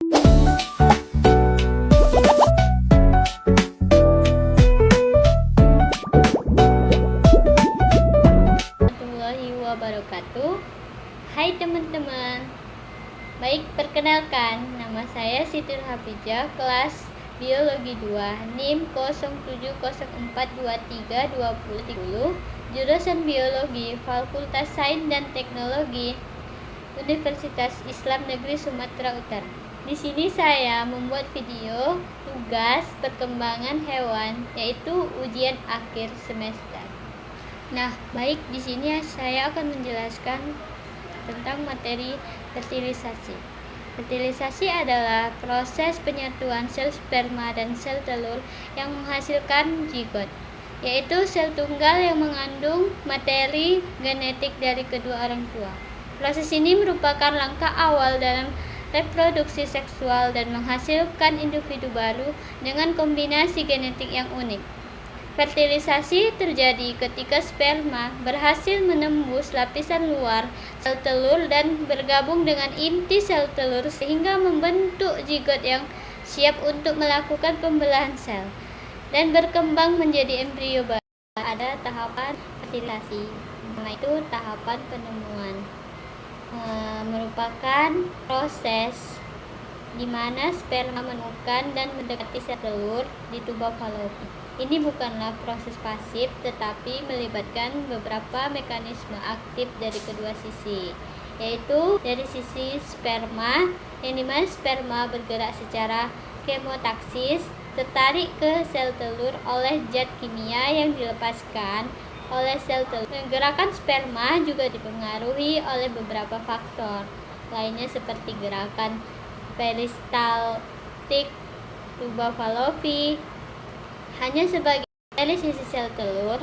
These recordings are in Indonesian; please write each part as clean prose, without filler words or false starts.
Warahmatullahi wabarakatuh. Hai teman-teman. Baik, perkenalkan, nama saya Siti Hafijah, kelas Biologi 2, NIM 0704232030, jurusan Biologi, Fakultas Sains dan Teknologi, Universitas Islam Negeri Sumatera Utara. Di sini saya membuat video tugas perkembangan hewan, yaitu ujian akhir semester. Nah, baik, di sini saya akan menjelaskan tentang materi fertilisasi. Fertilisasi adalah proses penyatuan sel sperma dan sel telur yang menghasilkan zigot, yaitu sel tunggal yang mengandung materi genetik dari kedua orang tua. Proses ini merupakan langkah awal dalam reproduksi seksual dan menghasilkan individu baru dengan kombinasi genetik yang unik. Fertilisasi terjadi ketika sperma berhasil menembus lapisan luar sel telur dan bergabung dengan inti sel telur sehingga membentuk zigot yang siap untuk melakukan pembelahan sel dan berkembang menjadi embrio baru. Ada tahapan fertilisasi, yaitu tahapan penemuan. Merupakan proses di mana sperma menemukan dan mendekati sel telur di tuba Fallopi. Ini bukanlah proses pasif, tetapi melibatkan beberapa mekanisme aktif dari kedua sisi, yaitu dari sisi sperma, yang dimana sperma bergerak secara kemotaksis, tertarik ke sel telur oleh zat kimia yang dilepaskan oleh sel telur. Gerakan sperma juga dipengaruhi oleh beberapa faktor lainnya seperti gerakan peristaltik tuba Fallopi. Hanya sebagai dari sisi sel telur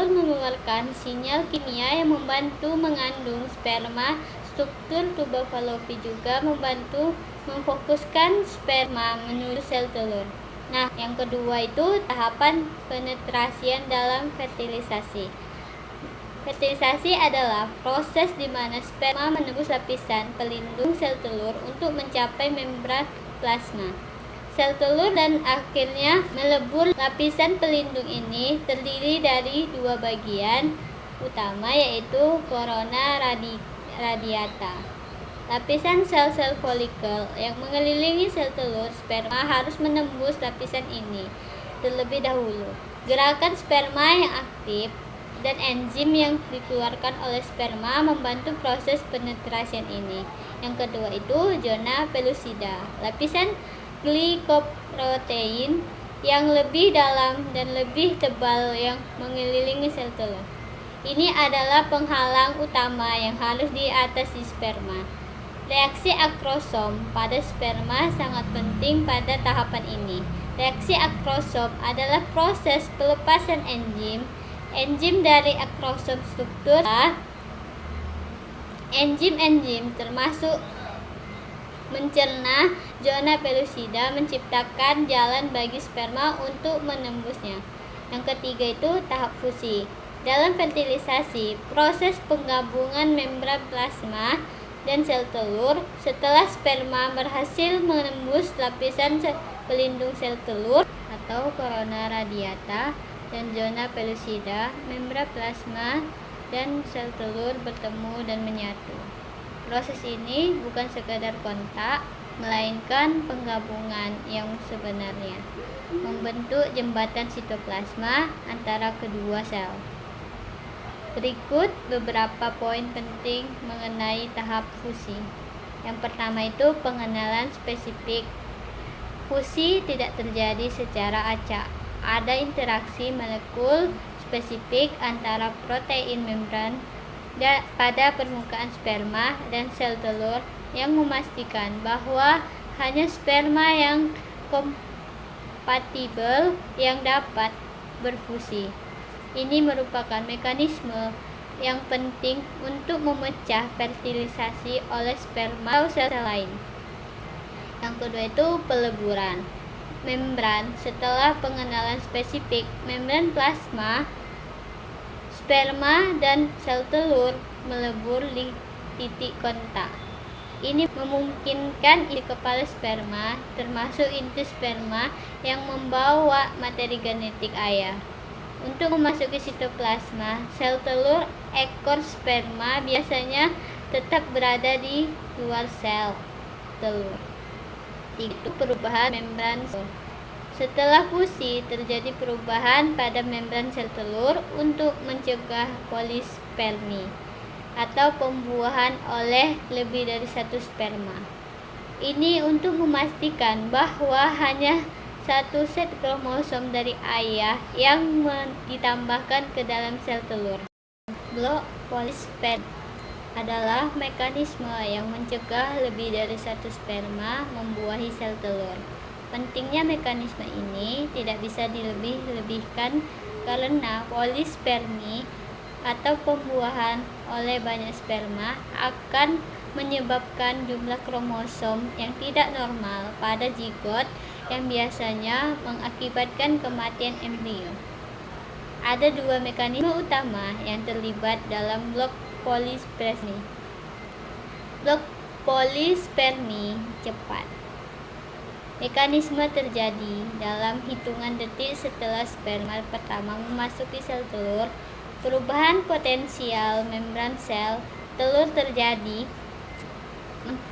mengeluarkan sinyal kimia yang membantu mengandung sperma. Struktur tuba Fallopi juga membantu memfokuskan sperma menuju sel telur. Nah, yang kedua itu tahapan penetrasian dalam fertilisasi. Fertilisasi adalah proses di mana sperma menembus lapisan pelindung sel telur untuk mencapai membran plasma sel telur dan akhirnya melebur. Lapisan pelindung ini terdiri dari dua bagian utama, yaitu corona radiata. Lapisan sel-sel folikel yang mengelilingi sel telur. Sperma harus menembus lapisan ini terlebih dahulu. Gerakan sperma yang aktif dan enzim yang dikeluarkan oleh sperma membantu proses penetrasian ini. Yang kedua itu zona pellucida, lapisan glikoprotein yang lebih dalam dan lebih tebal yang mengelilingi sel telur. Ini adalah penghalang utama yang harus diatasi sperma. Reaksi akrosom pada sperma sangat penting pada tahapan ini. Reaksi akrosom adalah proses pelepasan enzim dari akrosom struktur. Enzim termasuk mencerna zona pellucida, menciptakan jalan bagi sperma untuk menembusnya. Yang ketiga itu tahap fusi. Dalam fertilisasi, proses penggabungan membran plasma dan sel telur. Setelah sperma berhasil menembus lapisan pelindung sel telur atau corona radiata dan zona pellucida, membran plasma dan sel telur bertemu dan menyatu. Proses ini bukan sekadar kontak, melainkan penggabungan yang sebenarnya, membentuk jembatan sitoplasma antara kedua sel. Berikut beberapa poin penting mengenai tahap fusi. Yang pertama itu pengenalan spesifik. Fusi tidak terjadi secara acak. Ada interaksi molekul spesifik antara protein membran pada permukaan sperma dan sel telur yang memastikan bahwa hanya sperma yang kompatibel yang dapat berfusi. Ini merupakan mekanisme yang penting untuk memecah fertilisasi oleh sperma atau sel lain. Yang kedua itu peleburan membran. Setelah pengenalan spesifik membran plasma, sperma dan sel telur melebur di titik kontak. Ini memungkinkan isi kepala sperma, termasuk inti sperma yang membawa materi genetik ayah. Untuk memasuki sitoplasma, sel telur ekor sperma biasanya tetap berada di luar sel telur. Itu perubahan membran telur. Setelah fusi, terjadi perubahan pada membran sel telur untuk mencegah polispermi atau pembuahan oleh lebih dari satu sperma. Ini untuk memastikan bahwa hanya satu set kromosom dari ayah yang ditambahkan ke dalam sel telur. Blok polispermi adalah mekanisme yang mencegah lebih dari satu sperma membuahi sel telur. Pentingnya mekanisme ini tidak bisa dilebih-lebihkan karena polispermi atau pembuahan oleh banyak sperma akan menyebabkan jumlah kromosom yang tidak normal pada zigot yang biasanya mengakibatkan kematian embrio. Ada dua mekanisme utama yang terlibat dalam blok polispermi. Blok polispermi cepat. Mekanisme terjadi dalam hitungan detik setelah sperma pertama memasuki sel telur. Perubahan potensial membran sel telur terjadi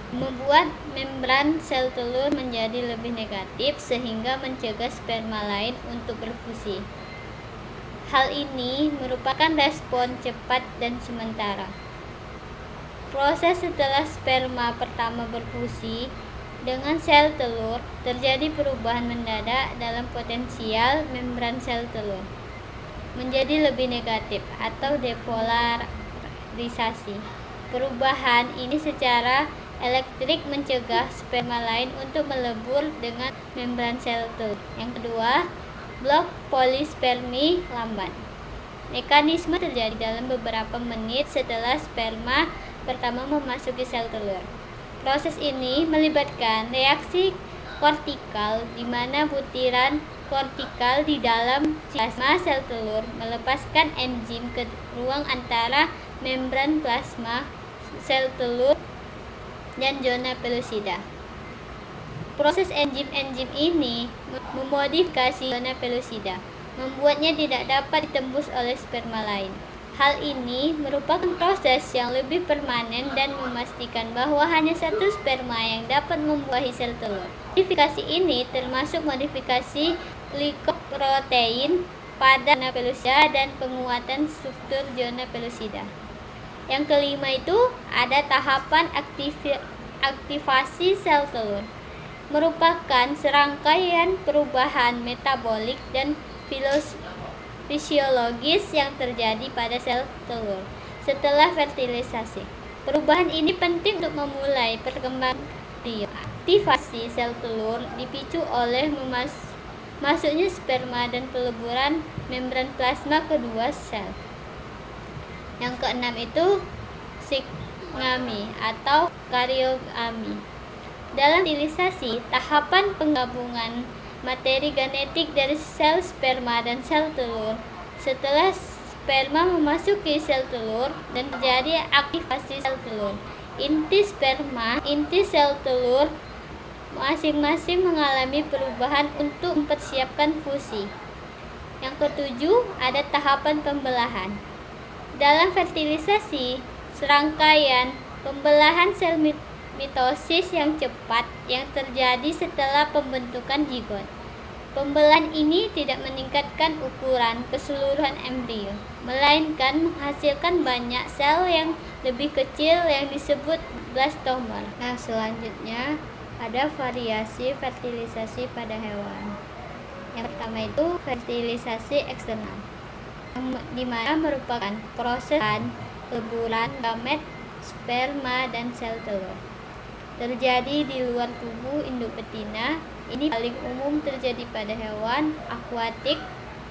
membuat membran sel telur menjadi lebih negatif sehingga mencegah sperma lain untuk berfusi. Hal ini merupakan respon cepat dan sementara. Proses setelah sperma pertama berfusi dengan sel telur, terjadi perubahan mendadak dalam potensial membran sel telur menjadi lebih negatif atau depolarisasi. Perubahan ini secara elektrik mencegah sperma lain untuk melebur dengan membran sel telur. Yang kedua, blok polispermi lambat. Mekanisme terjadi dalam beberapa menit setelah sperma pertama memasuki sel telur. Proses ini melibatkan reaksi kortikal di mana butiran kortikal di dalam plasma sel telur melepaskan enzim ke ruang antara membran plasma sel telur dan zona pellucida. Proses enzim-enzim ini memodifikasi zona pellucida, membuatnya tidak dapat ditembus oleh sperma lain. Hal ini merupakan proses yang lebih permanen dan memastikan bahwa hanya satu sperma yang dapat membuahi sel telur. Modifikasi ini termasuk modifikasi glikoprotein pada zona pellucida dan penguatan struktur zona pellucida. Yang kelima itu ada tahapan aktivasi sel telur. Merupakan serangkaian perubahan metabolik dan fisiologis yang terjadi pada sel telur setelah fertilisasi. Perubahan ini penting untuk memulai perkembangan embrio. Aktivasi sel telur dipicu oleh masuknya sperma dan peleburan membran plasma kedua sel. Yang keenam itu sigami atau karyogami. Dalam fertilisasi, tahapan penggabungan materi genetik dari sel sperma dan sel telur. Setelah sperma memasuki sel telur dan terjadi aktivasi sel telur, inti sperma, inti sel telur masing-masing mengalami perubahan untuk mempersiapkan fusi. Yang ketujuh, ada tahapan pembelahan. Dalam fertilisasi, serangkaian pembelahan sel mitosis yang cepat yang terjadi setelah pembentukan zigot. Pembelahan ini tidak meningkatkan ukuran keseluruhan embrio, melainkan menghasilkan banyak sel yang lebih kecil yang disebut blastomer. Nah, selanjutnya ada variasi fertilisasi pada hewan. Yang pertama itu fertilisasi eksternal, di mana merupakan proses peleburan gamet, sperma, dan sel telur. Terjadi di luar tubuh induk betina. Ini paling umum terjadi pada hewan akuatik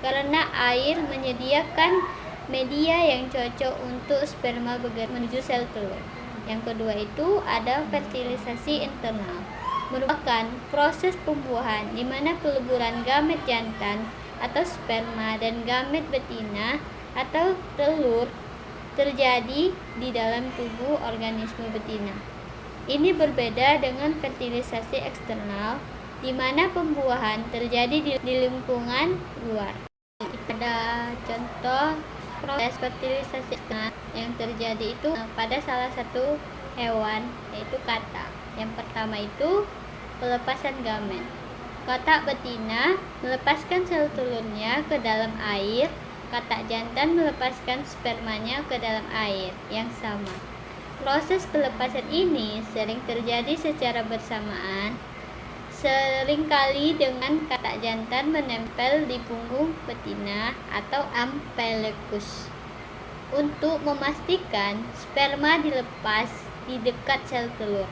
karena air menyediakan media yang cocok untuk sperma bergerak menuju sel telur. Yang kedua itu ada fertilisasi internal, merupakan proses pembuahan di mana peleburan gamet jantan atau sperma dan gamet betina atau telur terjadi di dalam tubuh organisme betina. Ini berbeda dengan fertilisasi eksternal, di mana pembuahan terjadi di lingkungan luar. Ada contoh proses fertilisasi eksternal yang terjadi itu pada salah satu hewan, yaitu katak. Yang pertama itu pelepasan gamet. Katak betina melepaskan sel telurnya ke dalam air, katak jantan melepaskan spermanya ke dalam air yang sama. Proses pelepasan ini sering terjadi secara bersamaan, seringkali dengan katak jantan menempel di punggung betina atau umbilicus untuk memastikan sperma dilepas di dekat sel telur.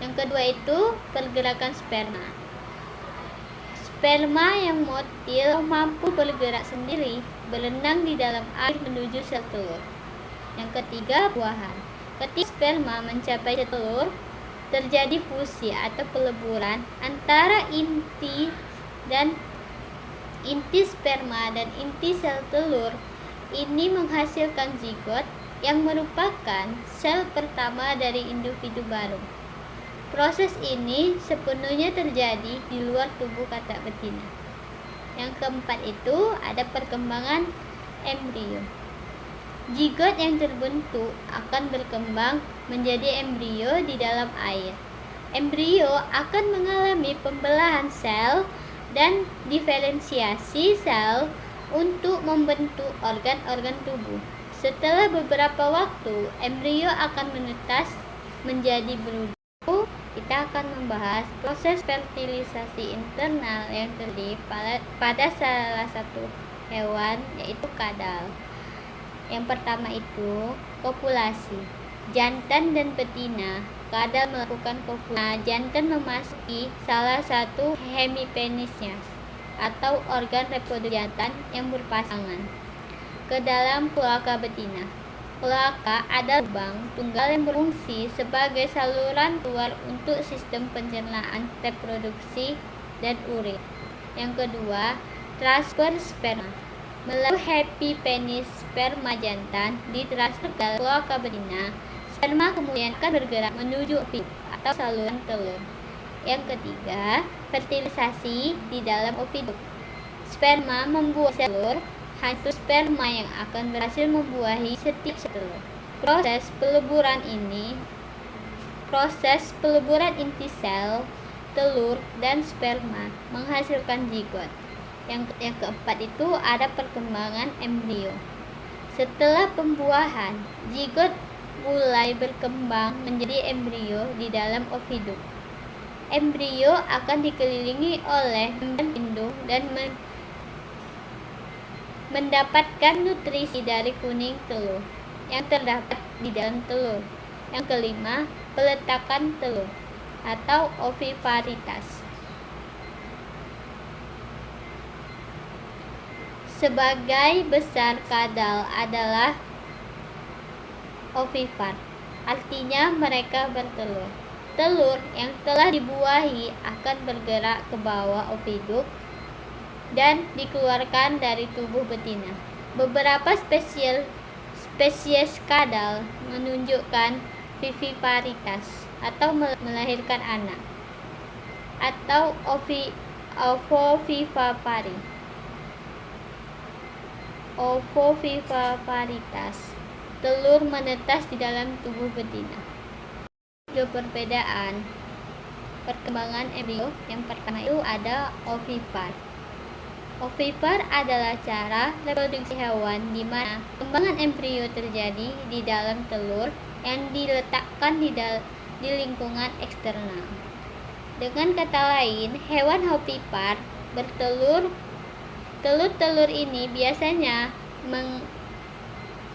Yang kedua itu pergerakan sperma. Sperma yang motil mampu bergerak sendiri, berenang di dalam air menuju sel telur. Yang ketiga, buahan. Ketika sperma mencapai sel telur, terjadi fusi atau peleburan antara inti sperma dan inti sel telur. Ini menghasilkan zigot yang merupakan sel pertama dari individu baru. Proses ini sepenuhnya terjadi di luar tubuh katak betina. Yang keempat itu ada perkembangan embrio. Zigot yang terbentuk akan berkembang menjadi embrio di dalam air. Embrio akan mengalami pembelahan sel dan diferensiasi sel untuk membentuk organ-organ tubuh. Setelah beberapa waktu, embrio akan menetas menjadi beruang. Kita akan membahas proses fertilisasi internal yang terjadi pada salah satu hewan, yaitu kadal. Yang pertama itu kopulasi. Jantan dan betina kadal melakukan kopulasi. Jantan memasuki salah satu hemipenisnya atau organ reproduksi jantan yang berpasangan ke dalam kloaka betina. Kloaka adalah lubang tunggal yang berfungsi sebagai saluran keluar untuk sistem pencernaan, reproduksi, dan urin. Yang kedua, transfer sperma. Melalui hepipenis sperma jantan ditransfer ke kloaka betina, sperma kemudian akan bergerak menuju oviduk atau saluran telur. Yang ketiga, fertilisasi di dalam oviduk. Sperma membuah telur, hanya sperma yang akan berhasil membuahi setiap telur. Proses peleburan inti sel, telur, dan sperma menghasilkan zigot. Yang keempat itu ada perkembangan embrio. Setelah pembuahan, zigot mulai berkembang menjadi embrio di dalam oviduk. Embrio akan dikelilingi oleh membran indung dan mendapatkan nutrisi dari kuning telur yang terdapat di dalam telur. Yang kelima, peletakan telur atau oviparitas. Sebagai besar kadal adalah ovipar, artinya mereka bertelur. Telur yang telah dibuahi akan bergerak ke bawah oviduk dan dikeluarkan dari tubuh betina. Beberapa spesies kadal menunjukkan viviparitas atau melahirkan anak atau ovoviviparitas. Telur menetas di dalam tubuh betina. Perbedaan perkembangan embrio. Yang pertama itu ada ovipar. Ovipar adalah cara reproduksi hewan di mana perkembangan embrio terjadi di dalam telur yang diletakkan di lingkungan eksternal. Dengan kata lain, hewan ovipar bertelur. Telur-telur ini biasanya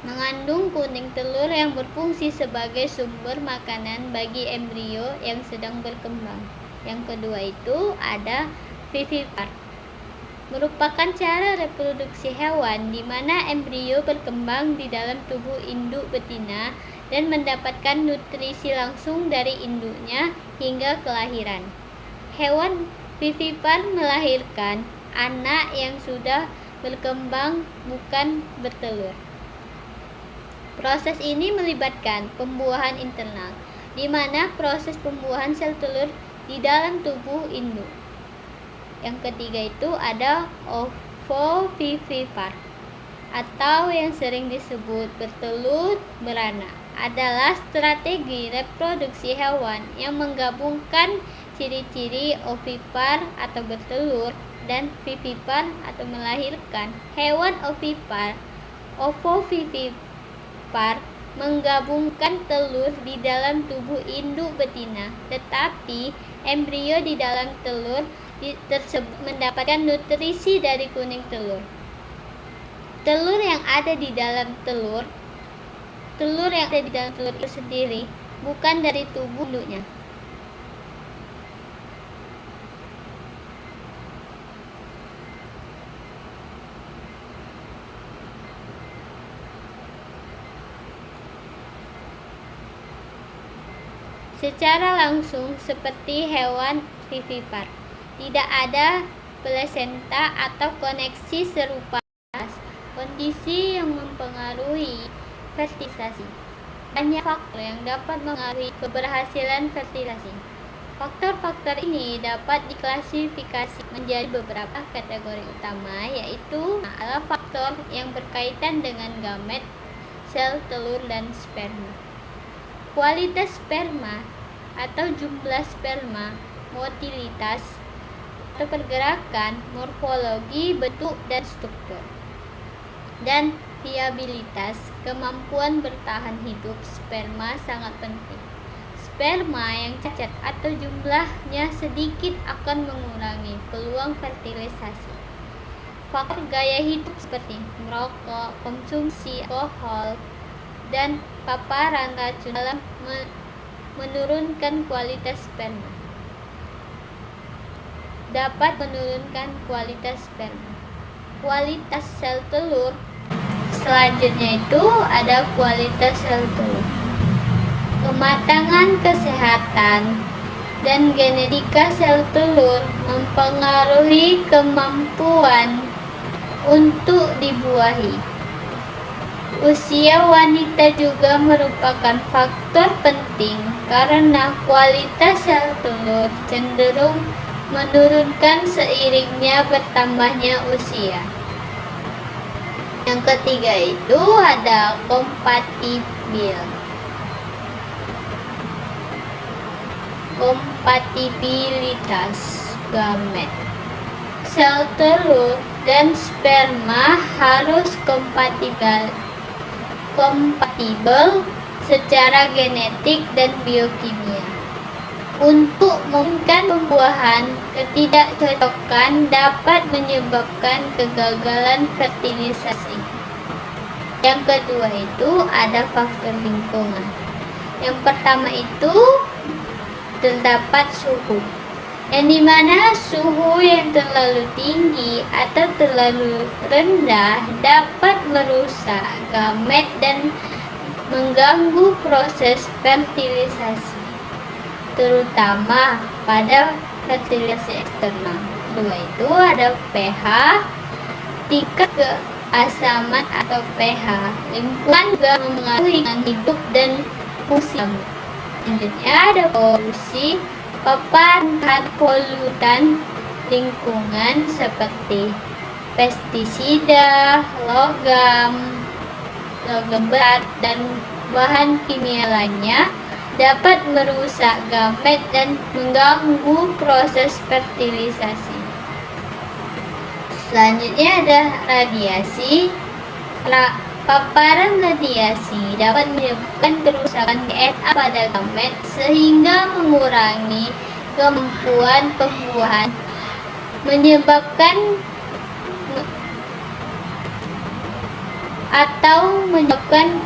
mengandung kuning telur yang berfungsi sebagai sumber makanan bagi embrio yang sedang berkembang. Yang kedua itu ada vivipar. Merupakan cara reproduksi hewan di mana embrio berkembang di dalam tubuh induk betina dan mendapatkan nutrisi langsung dari induknya hingga kelahiran. Hewan vivipar melahirkan anak yang sudah berkembang, bukan bertelur. Proses ini melibatkan pembuahan internal. di mana proses pembuahan sel telur di dalam tubuh induk. Yang ketiga itu ada ovovivipar atau yang sering disebut bertelur beranak, adalah strategi reproduksi hewan yang menggabungkan ciri-ciri ovipar atau bertelur dan vivipar atau melahirkan. Hewan ovovivipar menggabungkan telur di dalam tubuh induk betina, tetapi embrio di dalam telur tersebut mendapatkan nutrisi dari kuning telur. Telur yang ada di dalam telur itu sendiri, bukan dari tubuh induknya. Secara langsung seperti hewan vivipar, tidak ada plasenta atau koneksi serupa. Kondisi yang mempengaruhi fertilisasi. Banyak faktor yang dapat mengaruhi keberhasilan fertilisasi. Faktor-faktor ini dapat diklasifikasi menjadi beberapa kategori utama, yaitu adalah faktor yang berkaitan dengan gamet, sel telur, dan sperma. Kualitas sperma atau jumlah sperma, motilitas atau pergerakan, morfologi, bentuk, dan struktur, dan viabilitas, kemampuan bertahan hidup sperma sangat penting. Sperma yang cacat atau jumlahnya sedikit akan mengurangi peluang fertilisasi. Faktor gaya hidup seperti merokok, konsumsi alkohol, dan paparan racun dalam menurunkan kualitas sperma. Dapat menurunkan kualitas sperma. Kualitas sel telur. Selanjutnya itu ada kualitas sel telur. Kematangan kesehatan dan genetika sel telur mempengaruhi kemampuan untuk dibuahi. Usia wanita juga merupakan faktor penting karena kualitas sel telur cenderung menurunkan seiringnya bertambahnya usia. Yang ketiga itu ada kompatibilitas gamet. Sel telur dan sperma harus kompatibel secara genetik dan biokimia. Untuk memungkinkan pembuahan, ketidakcocokan dapat menyebabkan kegagalan fertilisasi. Yang kedua itu ada faktor lingkungan. Yang pertama itu terdapat suhu, yang dimana suhu yang terlalu tinggi atau terlalu rendah dapat merusak gamet dan mengganggu proses fertilisasi, terutama pada fertilisasi eksternal. Kedua itu ada pH, tingkat keasaman atau pH. Lingkungan juga mempengaruhi hidup dan fungsi. Selanjutnya ada polusi, paparan polutan lingkungan seperti pestisida, logam berat, dan bahan kimia lainnya dapat merusak gamet dan mengganggu proses fertilisasi. Selanjutnya ada radiasi. Paparan radiasi dapat menyebabkan kerusakan DNA pada gamet sehingga mengurangi kemampuan pembuahan, menyebabkan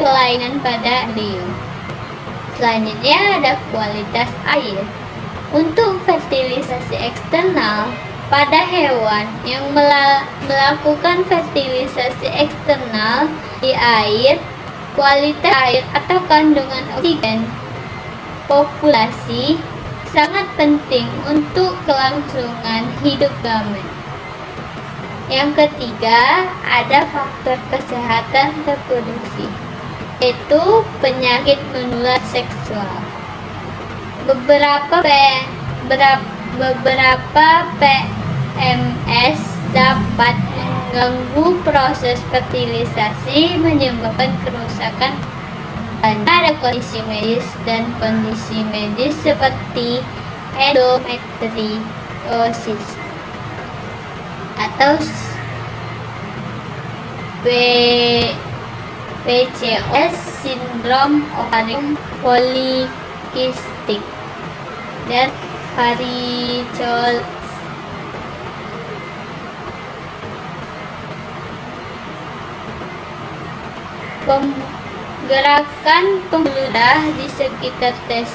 kelainan pada embryo. Selanjutnya ada kualitas air. Untuk fertilisasi eksternal pada hewan yang melakukan fertilisasi eksternal di air, kualitas air atau kandungan oksigen populasi sangat penting untuk kelangsungan hidup gamet. Yang ketiga ada faktor kesehatan reproduksi, yaitu penyakit menular seksual. Beberapa PMS dapat mengganggu proses fertilisasi, menyebabkan kerusakan. Ada kondisi medis dan kondisi medis seperti endometriosis atau PCOS, sindrom ovarium polikistik, dan varicose. Gerakan pembuluh darah di sekitar testis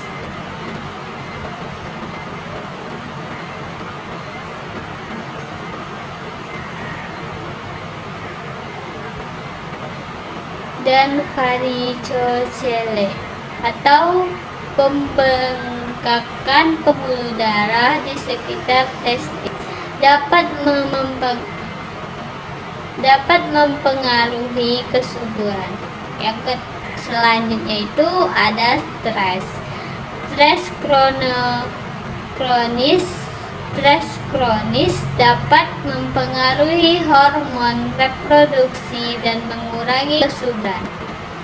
dan varicocele atau pembengkakan pembuluh darah di sekitar testis dapat mempengaruhi kesuburan. Yang selanjutnya itu ada stres. Stres kronis dapat mempengaruhi hormon reproduksi dan mengurangi kesuburan.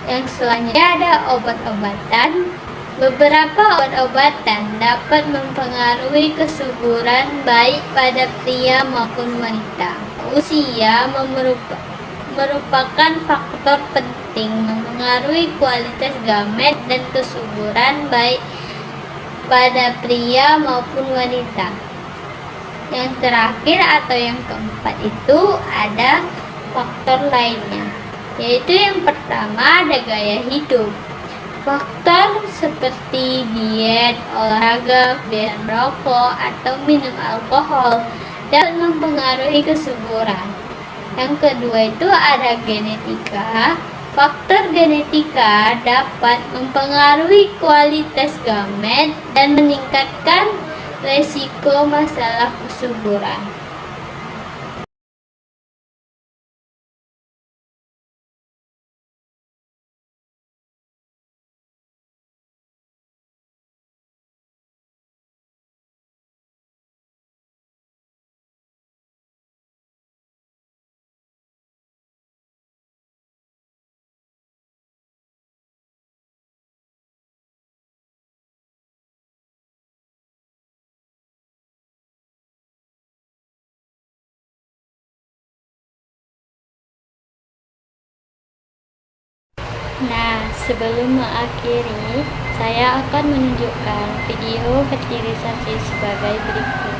Yang selanjutnya ada obat-obatan. Beberapa obat-obatan dapat mempengaruhi kesuburan baik pada pria maupun wanita. Usia merupakan faktor penting mempengaruhi kualitas gamet dan kesuburan baik pada pria maupun wanita. Yang terakhir atau yang keempat itu ada faktor lainnya, yaitu yang pertama ada gaya hidup. Faktor seperti diet, olahraga, kebiasaan merokok, atau minum alkohol dapat mempengaruhi kesuburan. Yang kedua itu ada genetika. Faktor genetika dapat mempengaruhi kualitas gamet dan meningkatkan resiko masalah kesuburan. Nah, sebelum mengakhiri, saya akan menunjukkan video fertilisasi sebagai berikut.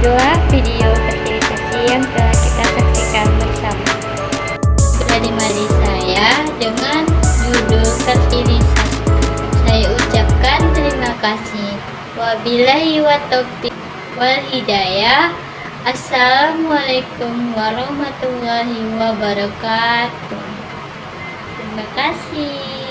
Itulah video fertilisasi yang telah kita saksikan bersama. Sudah dimari saya dengan judul fertilisasi. Saya ucapkan terima kasih. Wabillahi wa taufiq wal hidayah. Assalamualaikum warahmatullahi wabarakatuh. Terima kasih.